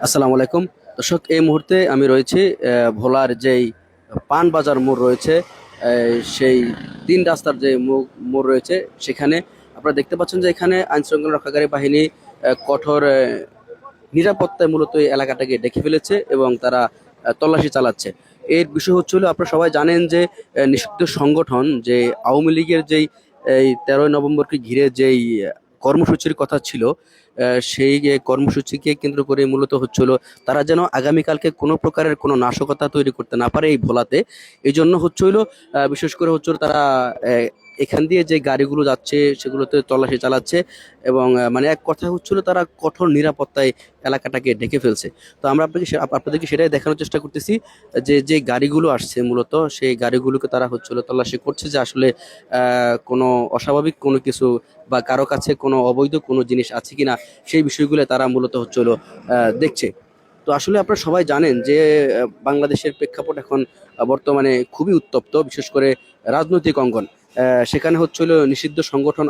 আসসালামু আলাইকুম দর্শক, এই মুহূর্তে আমি রয়েছি ভোলার যেই পান বাজার মোড় রয়েছে, সেই তিন রাস্তার যে মোড় রয়েছে সেখানে আপনারা দেখতে পাচ্ছেন যে এখানে আইন শৃঙ্খলা রক্ষাকারী বাহিনী কঠোর নিরাপত্তায় মূলত এই এলাকাটাকে ডেকে ফেলেছে এবং তারা তল্লাশি চালাচ্ছে। এর বিষয় হচ্ছিল, আপনারা সবাই জানেন যে নিষিদ্ধ সংগঠন যে আওয়ামী লীগের যেই এই 13ই নভেম্বরকে ঘিরে যেই কর্মসূচির কথা ছিল, সেই কর্মসূচিকে কেন্দ্র করে মূলত হচ্ছিল তারা যেন আগামীকালকে কোনো প্রকারের কোনো নাশকতা তৈরি করতে না পারে এই ভোলাতে। এই জন্য হচ্ছিল বিশেষ করে হচ্ছিল তারা এখান দিয়ে যে গাড়িগুলো যাচ্ছে সেগুলোতে তল্লাশি চালাচ্ছে এবং মানে এক কথা হচ্ছিল তারা কঠোর নিরাপত্তায় এলাকাটাকে ঢেকে ফেলছে। তো আমরা আপনাদেরকে সেটাই দেখানোর চেষ্টা করতেছি যে যে গাড়িগুলো আসছে মূলত সেই গাড়িগুলোকে তারা হচ্ছিল তল্লাশি করছে যে আসলে কোনো অস্বাভাবিক কোনো কিছু বা কারো কাছে কোনো অবৈধ কোনো জিনিস আছে কিনা, সেই বিষয়গুলো তারা মূলত হচ্ছিল দেখছে। তো আসলে আপনারা সবাই জানেন যে বাংলাদেশের প্রেক্ষাপট এখন বর্তমানে খুবই উত্তপ্ত, বিশেষ করে রাজনৈতিক অঙ্গন। সেখানে হচ্ছিল নিষিদ্ধ সংগঠন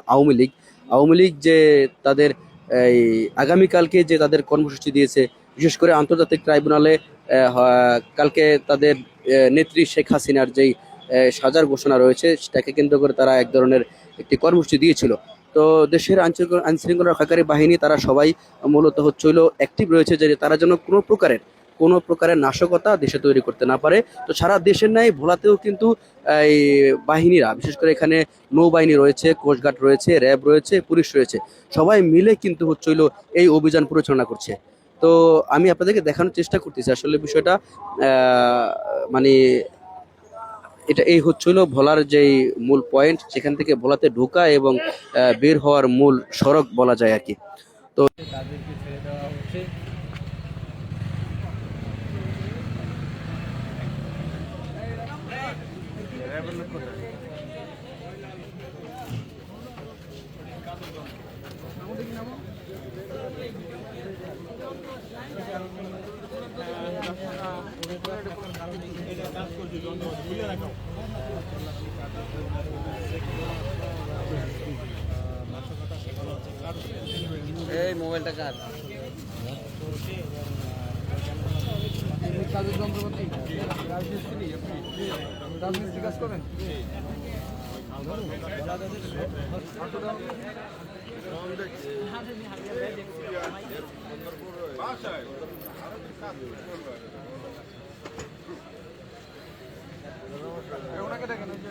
আওয়ামী লীগ যে তাদের এই আগামীকালকে যে তাদের কর্মসূচি দিয়েছে, বিশেষ করে আন্তর্জাতিক ট্রাইব্যুনালে কালকে তাদের নেত্রী শেখ হাসিনার যেই সাজার ঘোষণা রয়েছে সেটাকে কেন্দ্র করে তারা এক ধরনের একটি কর্মসূচি দিয়েছিল। তো দেশের আইন শৃঙ্খলা রক্ষাকারী বাহিনী তারা সবাই মূলত হচ্ছিল অ্যাক্টিভ রয়েছে যে তারা যেন কোনো প্রকারের নাশকতা দেশে তৈরি করতে না পারে। তো সারা দেশের ন্যায় ভোলাতেও কিন্তু এই বাহিনীরা, বিশেষ করে এখানে নৌবাহিনী রয়েছে, কোস্টগার্ড রয়েছে, র্যাব রয়েছে, পুলিশ রয়েছে, সবাই মিলে কিন্তু হচ্ছিল এই অভিযান পরিচালনা করছে। তো আমি আপনাদেরকে দেখানোর চেষ্টা করতেছি আসলে বিষয়টা মানে এটা এই হচ্ছিল ভোলার যেই মূল পয়েন্ট, সেখান থেকে ভোলাতে ঢোকা এবং বের হওয়ার মূল সড়ক বলা যায় আর কি। তো তাদেরকে ছেড়ে দেওয়া হচ্ছে। এই মোবাইলটা কার? কাজের যন্ত্রপাতি রাজমিস্ত্রি, আপনি রাজমিস্ত্রি কাজ করেন? ওনাকে দেখেন, ওই যে